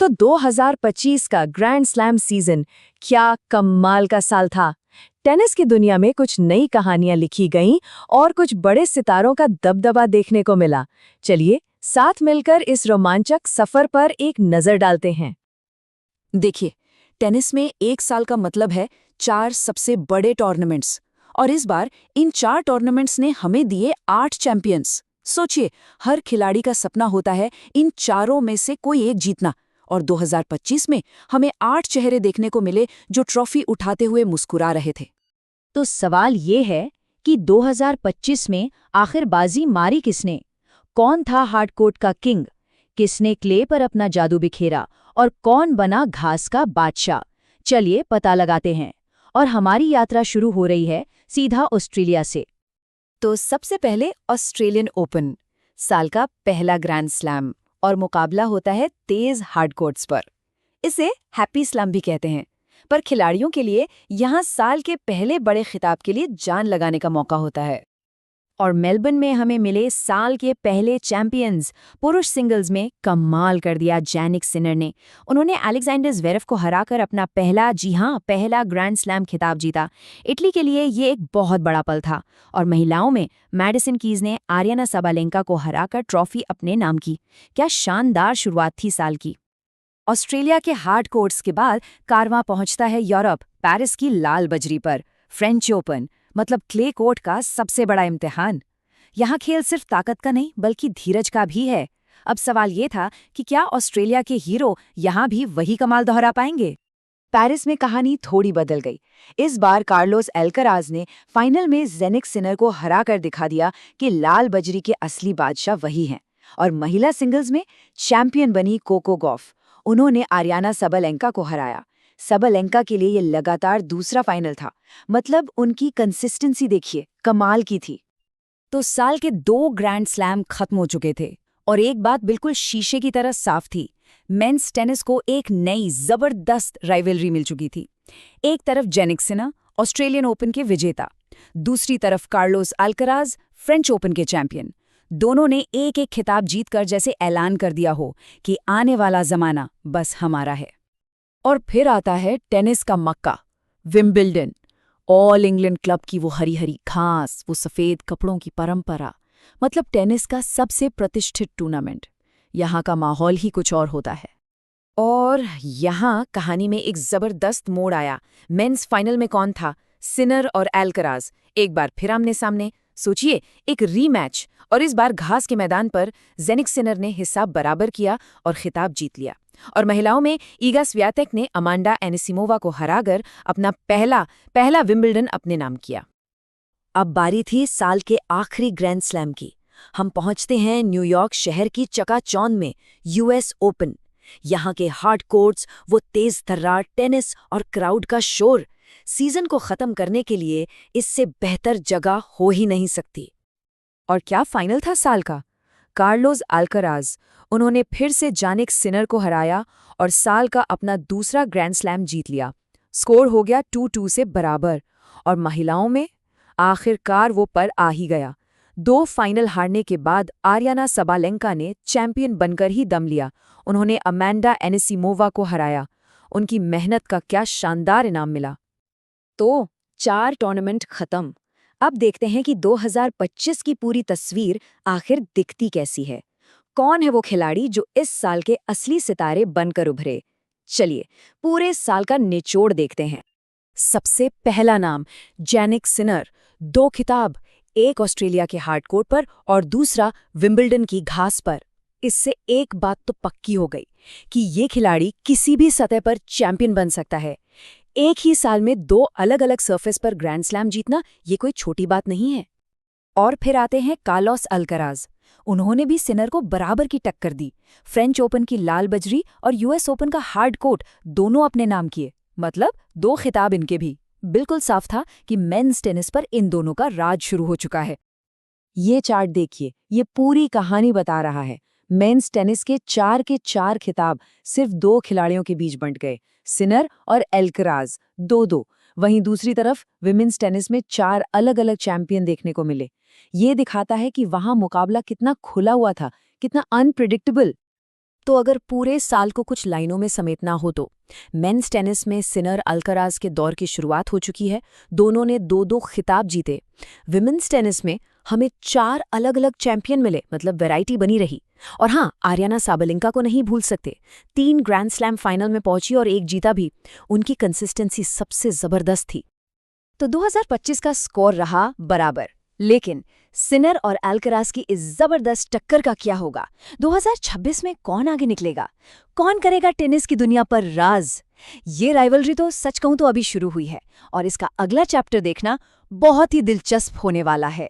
तो 2025 का grand slam season क्या कमाल का साल था। टेनिस की दुनिया में कुछ नई कहानियां लिखी गईं और कुछ बड़े सितारों का दबदबा देखने को मिला। चलिए साथ मिलकर इस रोमांचक सफर पर एक नजर डालते हैं। देखिए, टेनिस में एक साल का मतलब है 4 सबसे बड़े टूर्नामेंट्स। और इस बार इन 4 टूर्नामेंट्स ने हमें दिए 8 चैंपियंस। सोचिए, हर खिलाड़ी का सपना होता है इन चारों में से कोई एक जीतना। और 2025 में हमें 8 चेहरे देखने को मिले जो ट्रॉफी उठाते हुए मुस्कुरा रहे थे। तो सवाल ये है कि 2025 में आखिर बाजी मारी किसने? कौन था हार्डकोर्ट का किंग? किसने क्ले पर अपना जादू बिखेरा और कौन बना घास का बादशाह? चलिए पता लगाते हैं। और हमारी यात्रा शुरू हो रही है सीधा ऑस्ट्रेलिया से। तो सबसे पहले ऑस्ट्रेलियन ओपन, साल का पहला ग्रैंड स्लैम, और मुकाबला होता है तेज हार्ड कोर्ट्स पर। इसे हैप्पी स्लैम भी कहते हैं। पर खिलाड़ियों के लिए यहाँ साल के पहले बड़े खिताब के लिए जान लगाने का मौका होता है। और मेलबर्न में हमें मिले साल के पहले चैंपियंस। पुरुष सिंगल्स में कमाल कर दिया जैनिक सिनर ने। उन्होंने अलेक्जेंडर ज़्वेरेव को हराकर अपना पहला ग्रैंड स्लैम खिताब जीता। इटली के लिए ये एक बहुत बड़ा पल था। और महिलाओं में मैडिसन कीज ने आर्याना साबालेंका को हराकर ट्रॉफी अपने नाम की। क्या शानदार शुरुआत थी साल की। ऑस्ट्रेलिया के हार्ड कोर्ट्स के बाद कारवां पहुंचता है यूरोप, पेरिस की लाल बजरी पर। फ्रेंच ओपन, मतलब क्ले कोर्ट का सबसे बड़ा इम्तिहान। यहाँ खेल सिर्फ ताकत का नहीं बल्कि धीरज का भी है। अब सवाल ये था कि क्या ऑस्ट्रेलिया के हीरो यहाँ भी वही कमाल दोहरा पाएंगे? पेरिस में कहानी थोड़ी बदल गई। इस बार कार्लोस अल्कराज ने फाइनल में जेनिक सिनर को हराकर दिखा दिया कि लाल बजरी के असली बादशाह वही हैं। और महिला सिंगल्स में चैंपियन बनी कोको गॉफ। उन्होंने आर्याना सबलेंका को हराया। सबलेंका के लिए ये लगातार दूसरा फाइनल था। मतलब उनकी कंसिस्टेंसी देखिए, कमाल की थी। तो साल के 2 ग्रैंड स्लैम खत्म हो चुके थे और एक बात बिल्कुल शीशे की तरह साफ थी। मेंस टेनिस को एक नई जबरदस्त राइवलरी मिल चुकी थी। एक तरफ जेनिक सिनर, ऑस्ट्रेलियन ओपन के विजेता, दूसरी तरफ कार्लोस अल्कराज, फ्रेंच ओपन के चैंपियन। दोनों ने एक एक खिताब जीतकर जैसे ऐलान कर दिया हो कि आने वाला जमाना बस हमारा है। और फिर आता है टेनिस का मक्का, विंबलडन। ऑल इंग्लैंड क्लब की वो हरी हरी घास, वो सफ़ेद कपड़ों की परंपरा, मतलब टेनिस का सबसे प्रतिष्ठित टूर्नामेंट। यहाँ का माहौल ही कुछ और होता है। और यहाँ कहानी में एक जबरदस्त मोड़ आया। मेंस फाइनल में कौन था? सिनर और अल्कराज एक बार फिर आमने सामने। सोचिए, एक रीमैच, और इस बार घास के मैदान पर जेनिक सिनर ने हिसाब बराबर किया और खिताब जीत लिया। और महिलाओं में ईगा स्वियातेक ने अमांडा एनिसिमोवा को हराकर अपना पहला विंबलडन अपने नाम किया। अब बारी थी साल के आखिरी ग्रैंड स्लैम की। हम पहुंचते हैं न्यूयॉर्क शहर की चकाचौंध में, यूएस ओपन। यहाँ के हार्ड कोर्ट्स, वो तेज तर्रार टेनिस और क्राउड का शोर। सीजन को खत्म करने के लिए इससे बेहतर जगह हो ही नहीं सकती। और क्या फाइनल था साल का? कार्लोस अल्कराज, उन्होंने फिर से जानिक सिनर को हराया और साल का अपना दूसरा ग्रैंड स्लैम जीत लिया। स्कोर हो गया 2-2 से बराबर। और महिलाओं में आखिरकार वो पर आ ही गया। 2 फाइनल हारने के बाद आर्याना सबालेंका ने चैंपियन बनकर ही दम लिया। उन्होंने अमांडा एनिसिमोवा को हराया। उनकी मेहनत का क्या शानदार इनाम मिला। तो 4 टूर्नामेंट खत्म। अब देखते हैं कि 2025 की पूरी तस्वीर आखिर दिखती कैसी है। कौन है वो खिलाड़ी जो इस साल के असली सितारे बनकर उभरे? चलिए पूरे साल का निचोड़ देखते हैं। सबसे पहला नाम, जेनिक सिनर। 2 खिताब, एक ऑस्ट्रेलिया के हार्ड कोर्ट पर और दूसरा विंबलडन की घास पर। इससे एक बात तो पक्की हो गई कि ये खिलाड़ी किसी भी सतह पर चैंपियन बन सकता है। एक ही साल में 2 अलग-अलग सरफेस पर ग्रैंड स्लैम जीतना ये कोई छोटी बात नहीं है। और फिर आते हैं कार्लोस अल्कराज। उन्होंने भी सिनर को बराबर की टक्कर दी। फ्रेंच ओपन की लाल बजरी और यूएस ओपन का हार्ड कोर्ट दोनों अपने नाम किए। मतलब 2 खिताब इनके भी। बिल्कुल साफ था कि मेंस टेनिस पर इन दोनों का राज शुरू हो चुका है। ये चार्ट देखिए, ये पूरी कहानी बता रहा है। मेंस टेनिस के 4 खिताब सिर्फ 2 खिलाड़ियों के बीच बंट गए, सिनर और अल्कराज 2-2। वहीं दूसरी तरफ विमेंस टेनिस में 4 अलग-अलग चैंपियन देखने को मिले। ये दिखाता है कि वहां मुकाबला कितना खुला हुआ था, कितना अनप्रिडिक्टेबल। तो अगर पूरे साल को कुछ लाइनों में समेटना हो तो मेंस टेनिस में सिनर अल्कराज के दौर की शुरुआत हो चुकी है। दोनों ने 2-2 खिताब जीते। विमेंस टेनिस में हमें 4 अलग-अलग चैंपियन मिले, मतलब वैरायटी बनी रही। और हाँ, आर्याना साबलेंका को नहीं भूल सकते। 3 ग्रैंड स्लैम फाइनल में पहुंची और 1 जीता भी। उनकी कंसिस्टेंसी सबसे जबरदस्त थी। तो 2025 का स्कोर रहा बराबर, लेकिन सिनर और अल्कराज की इस जबरदस्त टक्कर का क्या होगा? 2026 में कौन आगे निकलेगा? कौन करेगा टेनिस की दुनिया पर राज? ये राइवलरी तो सच कहूं तो अभी शुरू हुई है और इसका अगला चैप्टर देखना बहुत ही दिलचस्प होने वाला है।